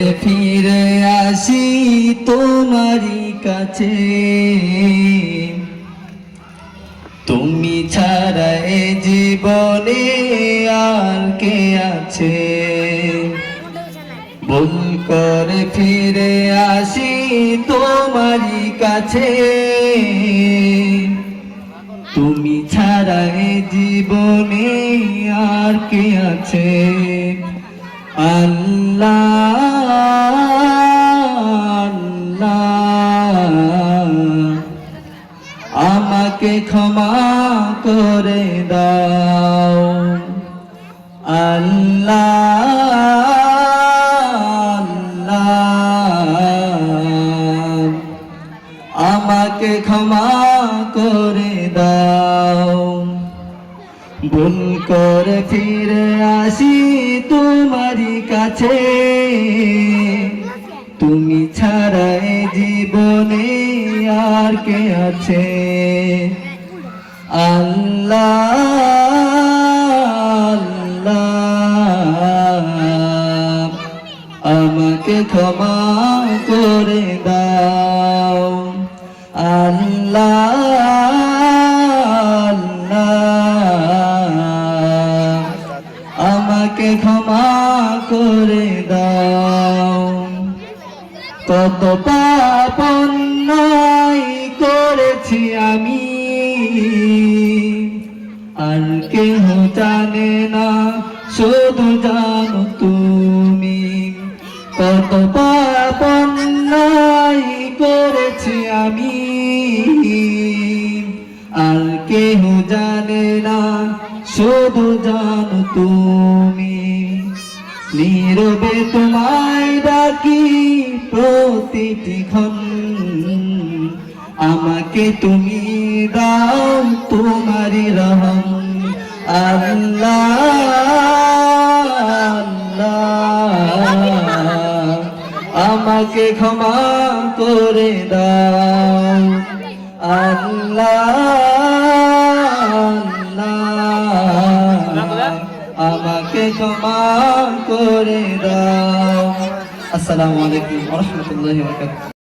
ফিরে আসি তোমারই কাছে, তুমি ছাড়া এ জীবনে আর কে আছে। ভুল করে ফিরে আসি তোমারই কাছে, তুমি ছাড়া এ জীবনে আর কে আছে। আল্লাহ আমাকে ক্ষমা করে দাও। আল্লাহ আমাকে ক্ষমা করে দাও। ভুল করে ফিরে আসি তোমারই কাছে, তুমি ছাড়া এ জীবনে আর কে আছে। আল্লাহ আমাকে ক্ষমা করে দাও। আল্লাহ আমাকে ক্ষমা করে দাও। কত পাপ অন্যায় করেছি আমি, আর কেহ জানে না শুধু জানো তুমি। কত পাপ অন্যায় করেছি আমি, আর কেহ জানে না শুধু জানো তুমি। নীরবে তোমায় ডাকি প্রতিটি ক্ষণ, আমাকে তুমি দাও তোমারই রহম। আল্লাহ আমাকে ক্ষমা করে দাও। আল্লাহ আমাকে ক্ষমা করে দাও। আসসালামু আলাইকুম ওয়া রাহমাতুল্লাহি ওয়া বারাকাতুহু।